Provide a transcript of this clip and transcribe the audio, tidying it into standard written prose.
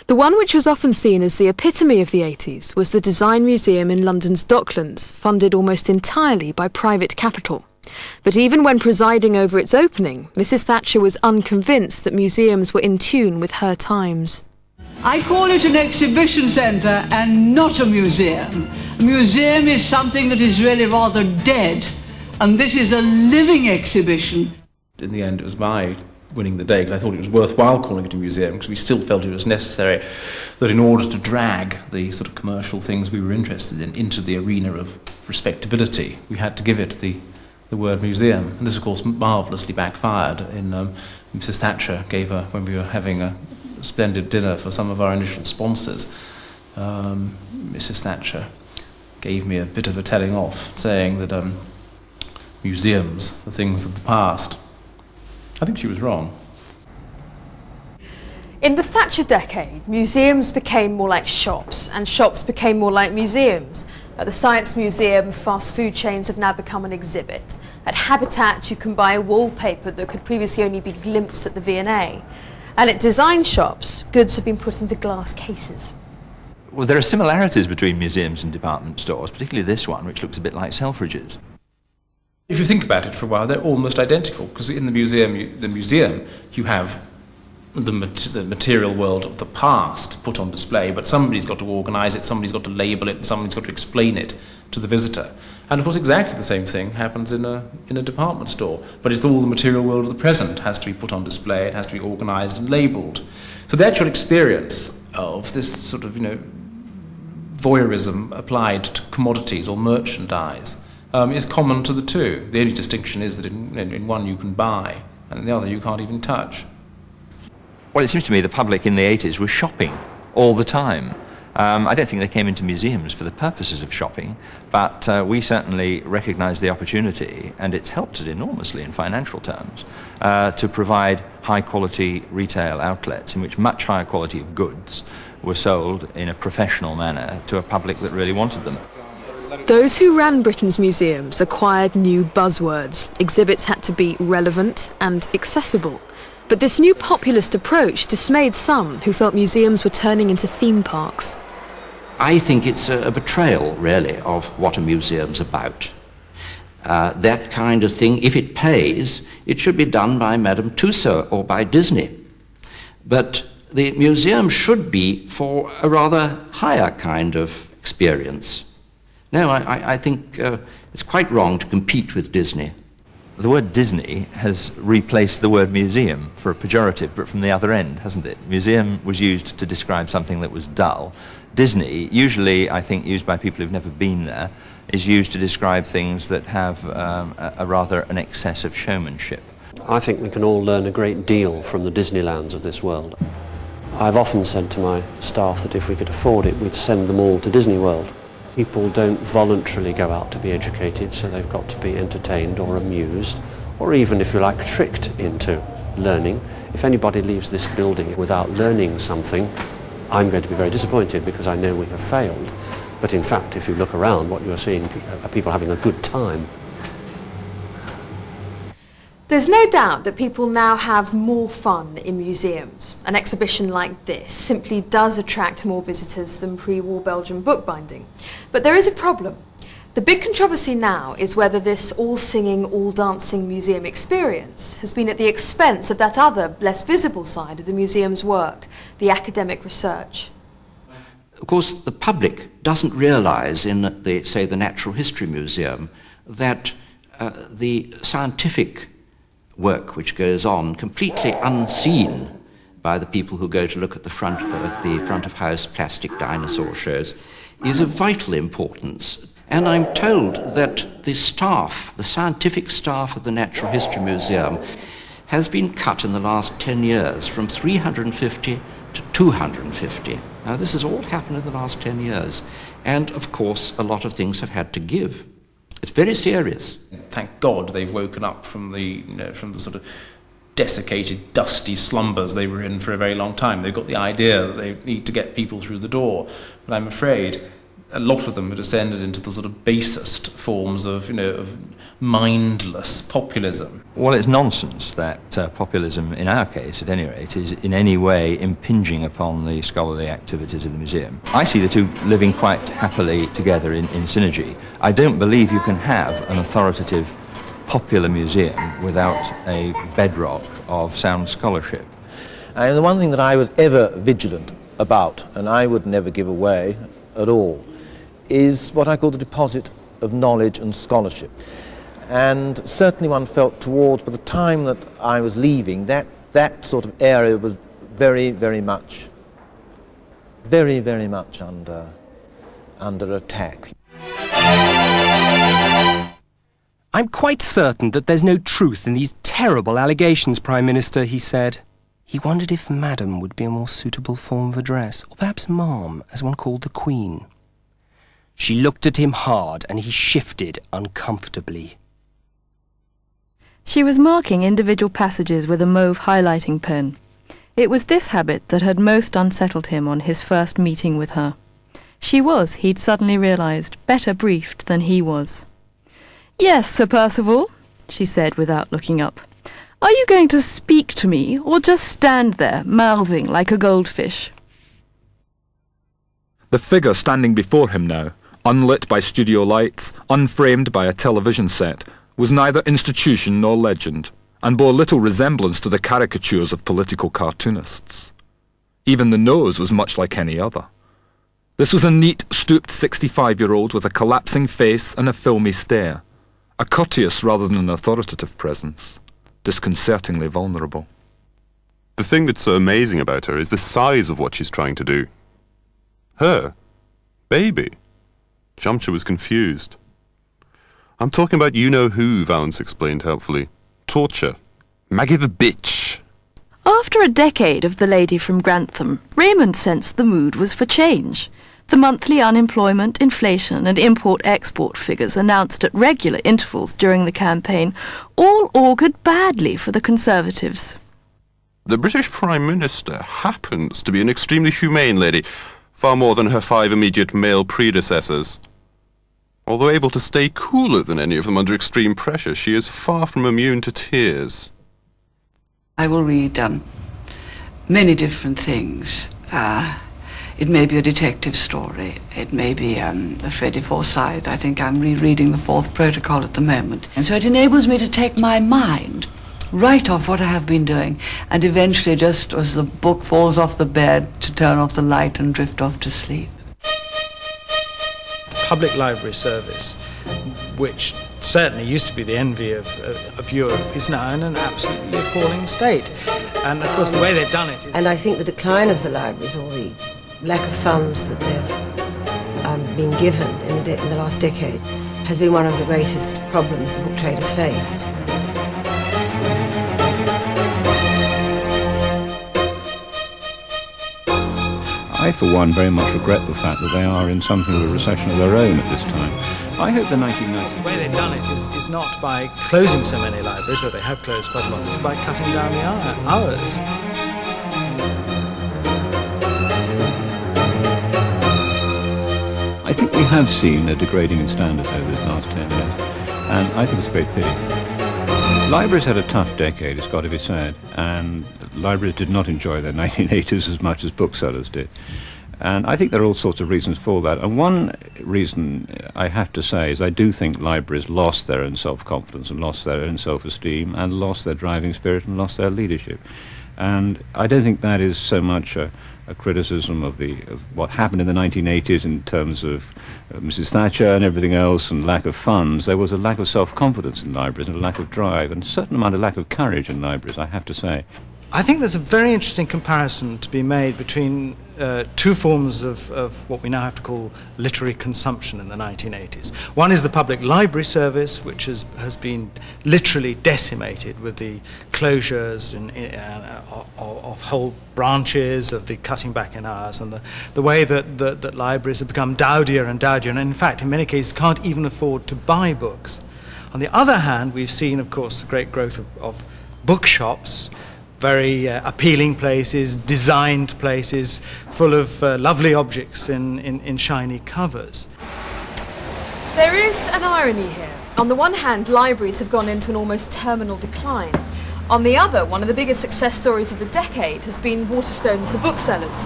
The one which was often seen as the epitome of the 80s was the Design Museum in London's Docklands, funded almost entirely by private capital. But even when presiding over its opening, Mrs. Thatcher was unconvinced that museums were in tune with her times. I call it an exhibition centre and not a museum. A museum is something that is really rather dead, and this is a living exhibition. In the end, it was my winning the day, because I thought it was worthwhile calling it a museum, because we still felt it was necessary that in order to drag the sort of commercial things we were interested in into the arena of respectability, we had to give it the word museum. And this, of course, marvellously backfired. Mrs. Thatcher gave when we were having a splendid dinner for some of our initial sponsors, Mrs. Thatcher gave me a bit of a telling off, saying that museums are things of the past. I think she was wrong. In the Thatcher decade, museums became more like shops, and shops became more like museums. At the Science Museum, fast food chains have now become an exhibit. At Habitat, you can buy a wallpaper that could previously only be glimpsed at the V&A. And at design shops, goods have been put into glass cases. Well, there are similarities between museums and department stores, particularly this one, which looks a bit like Selfridges. If you think about it for a while, they're almost identical, because in the museum you have the material world of the past put on display, but somebody's got to organise it, somebody's got to label it, and somebody's got to explain it to the visitor. And of course exactly the same thing happens in a department store, but it's all the material world of the present has to be put on display, it has to be organised and labelled. So the actual experience of this sort of, voyeurism applied to commodities or merchandise is common to the two. The only distinction is that in one you can buy, and in the other you can't even touch. Well, it seems to me the public in the 80s was shopping all the time. I don't think they came into museums for the purposes of shopping, but we certainly recognised the opportunity, and it's helped us enormously in financial terms, to provide high-quality retail outlets in which much higher quality of goods were sold in a professional manner to a public that really wanted them. Those who ran Britain's museums acquired new buzzwords. Exhibits had to be relevant and accessible. But this new populist approach dismayed some who felt museums were turning into theme parks. I think it's a betrayal, really, of what a museum's about. That kind of thing, if it pays, it should be done by Madame Tussauds or by Disney. But the museum should be for a rather higher kind of experience. No, I think it's quite wrong to compete with Disney. The word Disney has replaced the word museum for a pejorative, but from the other end, hasn't it? Museum was used to describe something that was dull. Disney, usually I think used by people who've never been there, is used to describe things that have an excess of showmanship. I think we can all learn a great deal from the Disneylands of this world. I've often said to my staff that if we could afford it, we'd send them all to Disney World. People don't voluntarily go out to be educated, so they've got to be entertained or amused, or even, if you like, tricked into learning. If anybody leaves this building without learning something, I'm going to be very disappointed, because I know we have failed. But in fact, if you look around, what you're seeing are people having a good time. There's no doubt that people now have more fun in museums. An exhibition like this simply does attract more visitors than pre-war Belgian bookbinding. But there is a problem. The big controversy now is whether this all-singing, all-dancing museum experience has been at the expense of that other, less visible side of the museum's work, the academic research. Of course, the public doesn't realise in, say, the Natural History Museum that the scientific work which goes on completely unseen by the people who go to look at the front of house plastic dinosaur shows is of vital importance. And I'm told that the staff, the scientific staff of the Natural History Museum, has been cut in the last 10 years from 350 to 250. Now this has all happened in the last 10 years, and of course a lot of things have had to give. It's very serious. Thank God they've woken up from the sort of desiccated, dusty slumbers they were in for a very long time. They've got the idea that they need to get people through the door. But I'm afraid a lot of them have descended into the sort of basest forms of, of mindless populism. Well, it's nonsense that populism, in our case at any rate, is in any way impinging upon the scholarly activities of the museum. I see the two living quite happily together in synergy. I don't believe you can have an authoritative popular museum without a bedrock of sound scholarship. And the one thing that I was ever vigilant about, and I would never give away at all, is what I call the deposit of knowledge and scholarship. And certainly one felt towards, by the time that I was leaving, that sort of area was very, very much under attack. I'm quite certain that there's no truth in these terrible allegations, Prime Minister, he said. He wondered if Madam would be a more suitable form of address, or perhaps Ma'am, as one called the Queen. She looked at him hard, and he shifted uncomfortably. She was marking individual passages with a mauve highlighting pen. It was this habit that had most unsettled him on his first meeting with her. She was, he'd suddenly realised, better briefed than he was. "Yes, Sir Percival," she said without looking up. "Are you going to speak to me, or just stand there, mouthing like a goldfish?" The figure standing before him now, unlit by studio lights, unframed by a television set, was neither institution nor legend, and bore little resemblance to the caricatures of political cartoonists. Even the nose was much like any other. This was a neat, stooped 65-year-old with a collapsing face and a filmy stare, a courteous rather than an authoritative presence, disconcertingly vulnerable. The thing that's so amazing about her is the size of what she's trying to do. Her? Baby? Jamcha was confused. "I'm talking about you-know-who," Valence explained helpfully. "Torture. Maggie the bitch." After a decade of the lady from Grantham, Raymond sensed the mood was for change. The monthly unemployment, inflation and import-export figures announced at regular intervals during the campaign all augured badly for the Conservatives. "The British Prime Minister happens to be an extremely humane lady, far more than her 5 immediate male predecessors. Although able to stay cooler than any of them under extreme pressure, she is far from immune to tears." I will read many different things. It may be a detective story. It may be a Freddie Forsyth. I think I'm rereading the 4th Protocol at the moment. And so it enables me to take my mind right off what I have been doing, and eventually, just as the book falls off the bed, to turn off the light and drift off to sleep. Public library service, which certainly used to be the envy of Europe, is now in an absolutely appalling state. And of course the way they've done it is... And I think the decline of the libraries, or the lack of funds that they've been given in the last decade, has been one of the greatest problems the book trade has faced. I, for one, very much regret the fact that they are in something of a recession of their own at this time. I hope the 1990s... The way they've done it is not by closing so many libraries, though they have closed quite a lot, it's by cutting down the hours. I think we have seen a degrading in standards over this last 10 years, and I think it's a great pity. Libraries had a tough decade, it's got to be said, and libraries did not enjoy their 1980s as much as booksellers did. And I think there are all sorts of reasons for that. And one reason I have to say is I do think libraries lost their own self-confidence and lost their own self-esteem and lost their driving spirit and lost their leadership. And I don't think that is so much a criticism of what happened in the 1980s in terms of Mrs. Thatcher and everything else and lack of funds. There was a lack of self-confidence in libraries and a lack of drive and a certain amount of lack of courage in libraries, I have to say. I think there's a very interesting comparison to be made between two forms of what we now have to call literary consumption in the 1980s. One is the public library service, which has been literally decimated with the closures of whole branches, of the cutting back in hours, and the way that libraries have become dowdier and dowdier, and in fact, in many cases, can't even afford to buy books. On the other hand, we've seen, of course, the great growth of bookshops, very appealing places, designed places, full of lovely objects in shiny covers. There is an irony here. On the one hand, libraries have gone into an almost terminal decline. On the other, one of the biggest success stories of the decade has been Waterstones the booksellers,